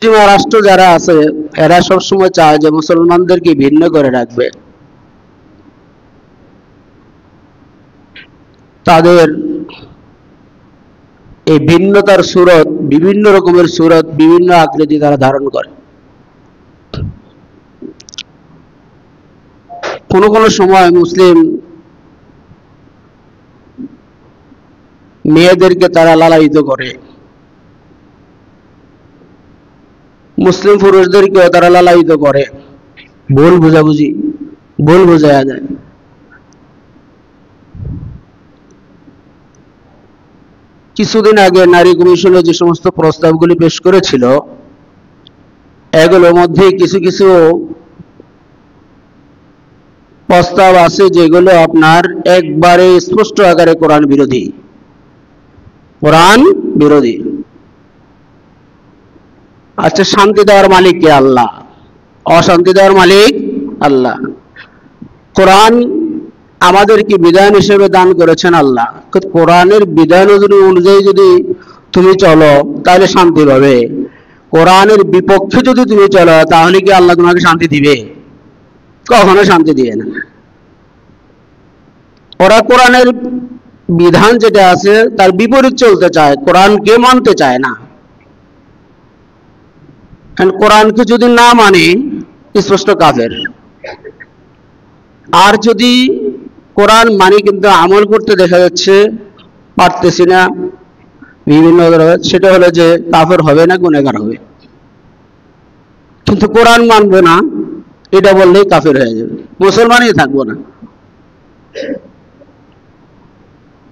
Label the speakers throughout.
Speaker 1: পশ্চিমা রাষ্ট্র যারা আছে এরা সবসময় চায় যে মুসলমানদেরকে ভিন্ন করে রাখবে। তাদের এই ভিন্নতার সুরত, বিভিন্ন রকমের সুরত, বিভিন্ন আকৃতি তারা ধারণ করে। কোন কোন সময় মুসলিম মেয়েদেরকে তারা লালায়িত করে, মুসলিম পুরুষদেরকেও তারা লালায়িত করে, ভুল বুঝাবুঝি, ভুল বোঝায়া যায়। কিছুদিন আগে নারী কমিশনে যে সমস্ত প্রস্তাবগুলি পেশ করেছিল, এগুলোর মধ্যে কিছু কিছু প্রস্তাব আছে যেগুলো আপনার একবারে স্পষ্ট আকারে কোরআন বিরোধী। কোরআন বিরোধী। আচ্ছা, শান্তি দেওয়ার মালিক কে? আল্লাহ। অশান্তি দেওয়ার মালিক আল্লাহ। কোরআন আমাদেরকে বিধান হিসেবে দান করেছেন আল্লাহ। কোরআনের বিধান অনুযায়ী যদি তুমি চলো তাহলে শান্তি পাবে। কোরআনের বিপক্ষে যদি তুমি চলো তাহলে কি আল্লাহ তোমাকে শান্তি দিবে? কখনো শান্তি দিবে না। ওরা কোরআনের বিধান যেটা আছে তার বিপরীত চলতে চায়, কোরআনকে মানতে চায় না। কোরআনকে যদি না মানে স্পষ্ট কাফের। আর যদি কোরআন মানি কিন্তু আমল করতে দেখা যাচ্ছে পারতেছি না, বিভিন্ন সেটা হলো যে কাফের হবে না, গুনাহগার হবে। কিন্তু কোরআন মানবো না এটা বললেই কাফের হয়ে যাবে, মুসলমানই থাকবো না।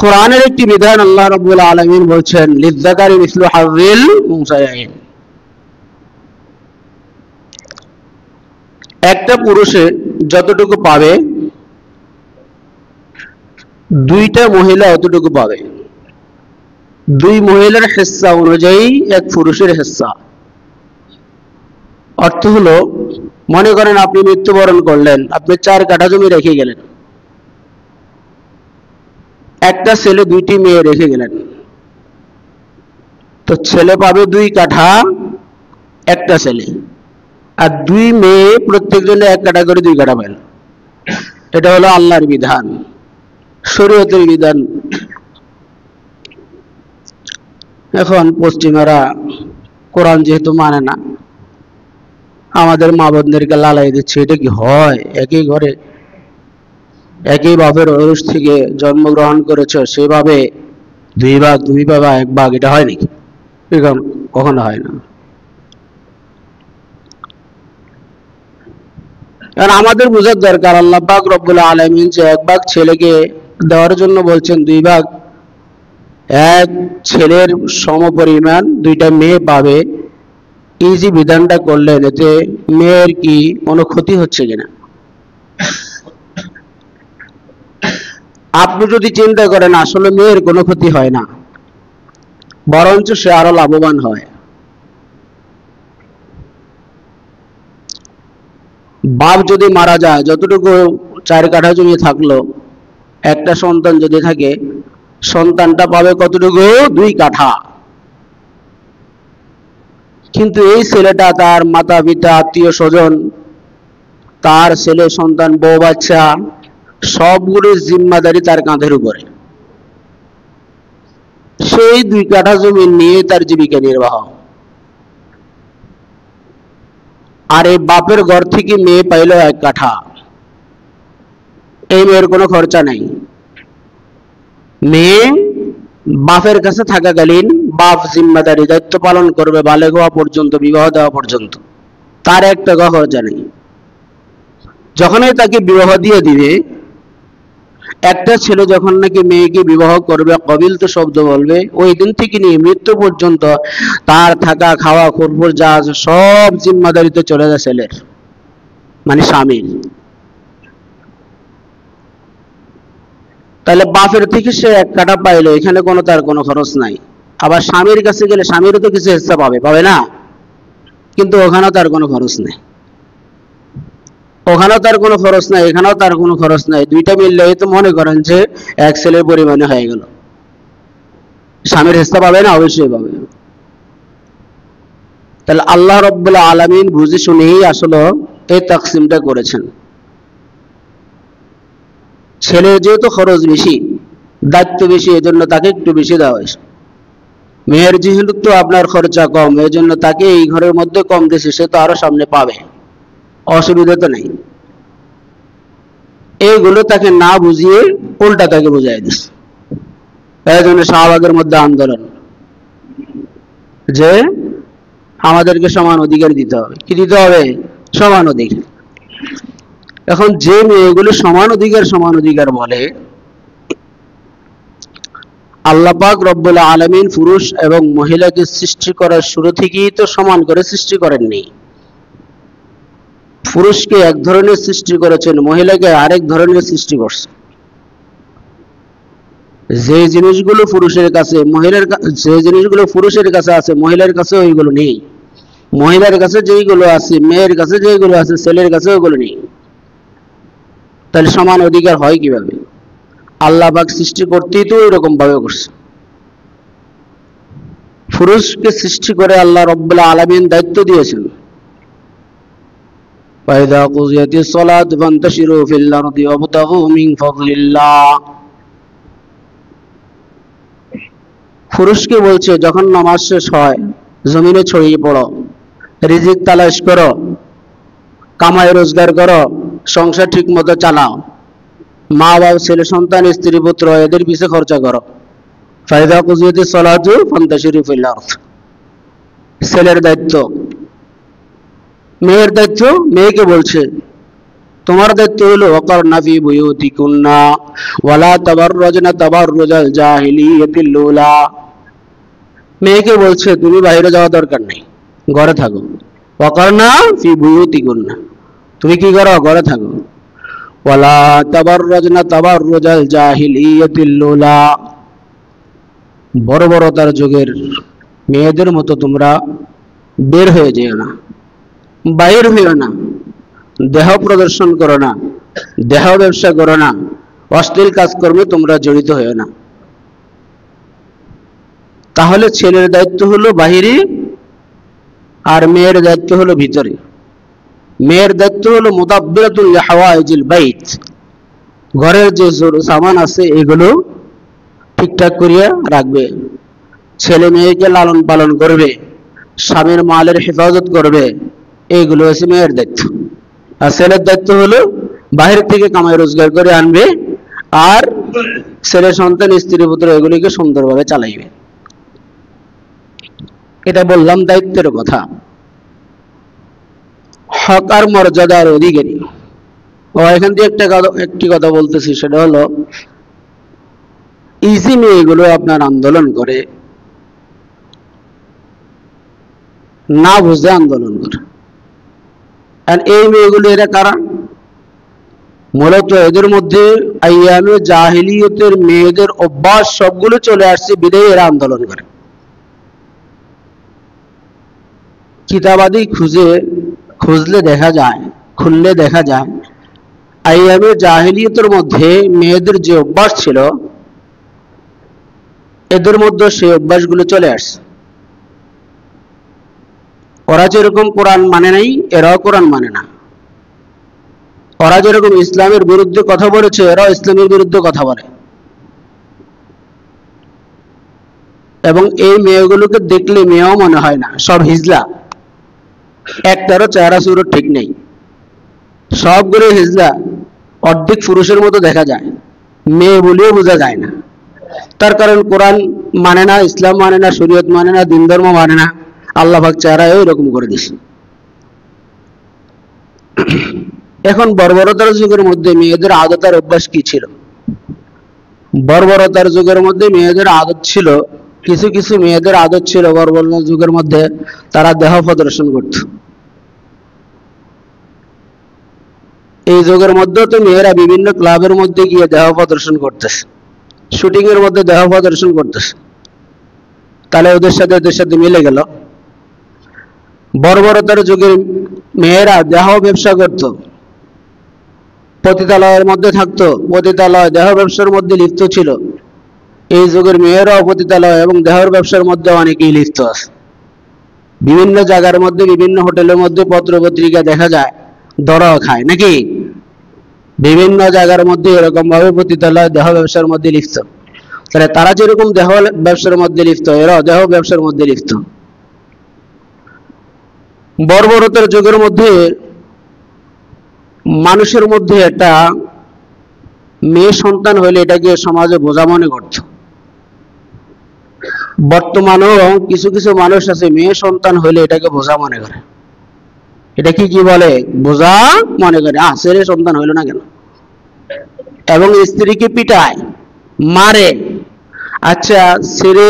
Speaker 1: কোরআনের একটি বিধান আল্লাহ রাব্বুল আলামিন বলছেন, লিযযাকারি মিসলু হাযযিল উনসায়াইন। একটা পুরুষে যতটুকু পাবে দুইটা মহিলা অতটুকু পাবে। দুই মহিলার হিস্সা অনুযায়ী এক পুরুষের হিস্সা। অর্থ হলো, মনে করেন আপনি মৃত্যুবরণ করলেন, আপনি 4 কাঠা জমি রেখে গেলেন, একটা ছেলে 2টি মেয়ে রেখে গেলেন। তো ছেলে পাবে 2 কাঠা, একটা ছেলে, আর 2 মেয়ে প্রত্যেকজনে 1 কাঠা করে 2 কাঠা পায়। এটা হলো আল্লাহর বিধান, শরীয়তের বিধান। এখন পশ্চিমারা কোরআন যেহেতু মানে না, আমাদের মা বোনদেরকে লালাই দিচ্ছে। এটা কি হয়? একই ঘরে একই বাপের ঔরস থেকে জন্মগ্রহণ করেছ, সেভাবে 2 ভাগ তুমি পাবা 1 ভাগ, এটা হয় নাকি? এরকম কখনো হয় না। কারণ আমাদের বোঝার দরকার, আল্লাহ পাক রব্বুল আলামিন যে 1 ভাগ ছেলেকে দেওয়ার জন্য বলছেন, 2 ভাগ এক ছেলের সমপরিমাণ 2টা মেয়ে পাবে, এই যে বিধানটা করলেন, এতে মেয়ের কি কোনো ক্ষতি হচ্ছে কিনা? আপনি যদি চিন্তা করেন, আসলে মেয়ের কোনো ক্ষতি হয় না, বরঞ্চ সে আরো লাভবান হয়। বাপ যদি মারা যায়, যতটুকু 4 কাঠা জমি থাকলো, একটা সন্তান যদি থাকে, সন্তানটা পাবে কতটুকু? 2 কাঠা। কিন্তু এই ছেলেটা তার মাতা পিতা, আত্মীয় স্বজন, তার ছেলে সন্তান, বউ বাচ্চা, সবগুলোর জিম্মাদারি তার কাঁধের উপরে। সেই 2 কাঠা জমি নিয়ে তার জীবিকা নির্বাহ। আর এই বাপের ঘর থেকে মেয়ে পাইল 1 কাঠা, এই মেয়ের কোনো খরচা নাই। মেয়ে বাপের কাছে থাকাকালীন বাপ জিম্মাদারি দায়িত্ব পালন করবে, বালেগ হওয়া পর্যন্ত, বিবাহ দেওয়া পর্যন্ত, তার 1 টাকা খরচা নেই। যখনই তাকে বিবাহ দিয়ে দিবে, একটা ছেলে যখন নাকি মেয়েকে বিবাহ করবে, কবিল তো শব্দ বলবে, ওই দিন থেকে নিয়ে মৃত্যু পর্যন্ত তার থাকা, খাওয়া, খরচ যা আছে সব জিম্মাদারিতে চলে যায় ছেলের, মানে স্বামীর। তাহলে বাপের থেকে সে 1 কাঠা পাইলো, এখানে তার কোনো খরচ নাই। আবার স্বামীর কাছে গেলে স্বামীরও তো কিছু হিস্সা পাবে না? কিন্তু ওখানেও তার কোনো খরচ নেই, ওখানেও তার কোনো খরচ নাই, এখানেও তার কোনো খরচ নাই। 2টা মিললে তো মনে করেন যে 1 ছেলের পরিমাণে হয়ে গেল। স্বামীর হিস্সা পাবে না? অবশ্যই পাবে। তাহলে আল্লাহ রাব্বুল আলামিন বুঝে শুনেই আসলে এই তাকসিমটা করেছেন। ছেলের যেহেতু খরচ বেশি, দায়িত্ব বেশি, এজন্য তাকে একটু বেশি দেওয়া হয়েছে। মেয়ের যেহেতু আপনার খরচা কম, এই জন্য তাকে এই ঘরের মধ্যে কম দিয়েছে, সে তো আরো সামনে পাবে, অসুবিধা তো নেই। এইগুলো তাকে না বুঝিয়ে উল্টা তাকে বুঝাই দিচ্ছে। এই জন্য শাহবাগের মধ্যে আন্দোলন যে আমাদেরকে সমান অধিকার দিতে হবে। কি দিতে হবে? সমান অধিকার। এখন যে মেয়েগুলো সমান অধিকার বলে, আল্লাহ পাক রব্বুল আলামিন পুরুষ এবং মহিলাকে সৃষ্টি করার শুরু থেকেই তো সমান করে সৃষ্টি করেননি। পুরুষকে এক ধরনের সৃষ্টি করেছেন, মহিলাকে আরেক ধরনের সৃষ্টি করছেন। যে জিনিসগুলো পুরুষের কাছে আছে মহিলার কাছে ওইগুলো নেই। মহিলার কাছে যেইগুলো আছে, মেয়ের কাছে যেইগুলো আছে, ছেলের কাছে ওইগুলো নেই। তাহলে সমান অধিকার হয় কিভাবে? আল্লাহ পাক সৃষ্টি করতেই তো এরকম ভাবে করছে। পুরুষকে সৃষ্টি করে আল্লাহ রাব্বুল আলামিন দায়িত্ব দিয়েছেন, ফাইদা কুজিয়াতিস সালাত ফান্তাশিরু ফিল আরদি ওয়াবতাগু মিন ফাদলিল্লাহ। পুরুষকে বলছে যখন নামাজ শেষ হয় জমিনে ছড়িয়ে পড়ো, রিজিক তালাশ করো, কামাই রোজগার করো, সংসার ঠিক মতো চালাও, মা বাবা, ছেলে সন্তান, স্ত্রী পুত্র এদের পিছে খরচা করো। ফাইদা কুজিয়াতিস সালাতু ফান্তাশিরু ফিল আরদ। ছেলের দায়িত্ব। মেয়ের দায়িত্ব, মেয়েকে বলছে তোমার দায়িত্ব হলো ওয়াকারনা ফি বুয়ুতিকুন্না ওয়ালা তাবাররাজনা তাবাররুজাল জাহিলিয়াতিল উলা। মেয়েকে বলছে তুমি বাইরে যাওয়া দরকার নেই, ঘরে থাকো। ওয়াকারনা ফি বুয়ুতিকুন্না, তুমি কি করো? ঘরে থাকো। ওয়ালা তাবাররাজনা তাবাররুজাল জাহিলিয়াতিল উলা, বর্বরতার যুগের মেয়েদের মতো তোমরা বের হয়ে যেও না, বাইর হইও না, দেহ প্রদর্শন করো না, দেহ ব্যবসা করো না, অশ্লীল কাজকর্মে তোমরা জড়িত হইও না। তাহলে ছেলের দায়িত্ব হলো বাহিরে, আর মেয়ের দায়িত্ব হলো ভিতরে। মেয়ের দায়িত্ব হলো মুদাব্বিরাতুল লিহাওয়াইজিল বাইত, ঘরের যে সামান আছে এগুলো ঠিকঠাক করিয়া রাখবে, ছেলে মেয়েকে লালন পালন করবে, স্বামীর মালের হেফাজত করবে, এইগুলো হচ্ছে মেয়ের দায়িত্ব। আর ছেলের দায়িত্ব হলো বাহির থেকে কামাই রোজগার করে আনবে, আর ছেলে সন্তান, স্ত্রী পুত্র এগুলিকে সুন্দরভাবে চালাইবে। এটা বললাম দায়িত্বের কথা। হক আর মর্যাদার অধিকারী। এখান থেকে একটি কথা বলতেছি, সেটা হলো ইজি মেয়েগুলো আপনার আন্দোলন করে, না বুঝে আন্দোলন করে। আর এই মেয়েগুলো এরা কারা? মূলত এদের মধ্যে আইয়ামে জাহিলিয়তের মেয়েদের অভ্যাস সবগুলো চলে আসছে, বিধায় এরা আন্দোলন করে। কিতাবাদি খুঁজলে দেখা যায় আইয়ামে জাহিলিয়তের মধ্যে মেয়েদের যে অভ্যাস ছিল, এদের মধ্যে সেই অভ্যাসগুলো চলে আসছে। ওরা যেরকম কোরআন মানে নাই, এরাও কোরআন মানে না। ওরা যেরকম ইসলামের বিরুদ্ধে কথা বলেছে, এরাও ইসলামের বিরুদ্ধে কথা বলে। এবং এই মেয়েগুলোকে দেখলে মেয়েও মনে হয় না, সব হিজলা, একটারও চেহারা সুরত ঠিক নেই, সবগুলো হিজলা, অর্ধেক পুরুষের মতো দেখা যায়, মেয়ে বলেও বোঝা যায় না। তার কারণ কোরআন মানে না, ইসলাম মানে না, শরীয়ত মানে না, দিন ধর্ম মানে না, আল্লাহ পাক চেহারা এরকম করে দিছে। এখন বর্বরতার যুগের মধ্যে মেয়েদের আদত আর অভ্যাস কি ছিল? বর্বরতার যুগের মধ্যে মেয়েদের আদত ছিল, কিছু মেয়েদের আদত ছিল বর্বরতার যুগের মধ্যে তারা দেহ প্রদর্শন করত। এই যুগের মধ্যে তো মেয়েরা বিভিন্ন ক্লাবের মধ্যে গিয়ে দেহ প্রদর্শন করতেছে, শুটিং এর মধ্যে দেহ প্রদর্শন করতেছে। তাহলে ওদের সাথে মিলে গেল। বর্বরতার যুগের মেয়েরা দেহ ব্যবসা করত, পতিতালয়ের মধ্যে থাকতো, পতিতালয় দেহ ব্যবসার মধ্যে লিপ্ত ছিল। এই যুগের মেয়েরাও পতিতালয় এবং দেহের ব্যবসার মধ্যে অনেকেই লিপ্ত আছে। বিভিন্ন জায়গার মধ্যে, বিভিন্ন হোটেলের মধ্যে পত্র পত্রিকা দেখা যায় দরা খায় নাকি? বিভিন্ন জায়গার মধ্যে এরকম ভাবে পতিতালয় দেহ ব্যবসার মধ্যে লিপ্ত। তাহলে তারা যেরকম দেহ ব্যবসার মধ্যে লিপ্ত, এরাও দেহ ব্যবসার মধ্যে লিপ্ত। বর্বরতার যুগের মধ্যে মানুষের মধ্যে একটা মেয়ে সন্তান হইলে এটাকে সমাজে বোঝা মনে করত। বর্তমানেও কিছু কিছু মানুষ আছে মেয়ে সন্তান হইলে এটাকে বোঝা মনে করে। এটা কি বলে? বোঝা মনে করে। ছেলে সন্তান হইল না কেন? এবং স্ত্রীকে পিটায়, মারে। আচ্ছা, ছেলে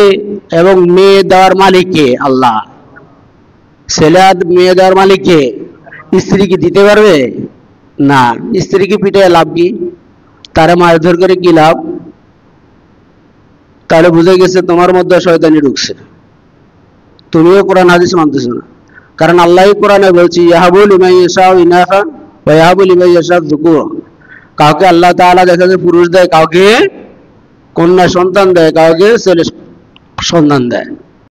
Speaker 1: এবং মেয়ে দেওয়ার মালিক কে? আল্লাহ। ছেলে আর মেয়ে দেওয়ার মালিক কে? স্ত্রী কি দিতে পারবে? না। স্ত্রীকে পিটায় লাভ কি? তারা মারধর করে কি লাভ? তাহলে বুঝে গেছে তোমার মধ্যে শয়তানি ঢুকছে, তুমিও কোরআন হাদিস মানতেছো না। কারণ আল্লাহ কোরআনে বলছি, ইয়াহাবু লিমান ইয়াশাউ ইনাসা ওয়া ইয়াহাবু লিমান ইয়াশাউ যুকুরা। কাউকে আল্লাহ তাআলা দেখা যায় পুরুষ দেয়, কাউকে কন্যা সন্তান দেয়, কাউকে ছেলে সন্তান দেয়।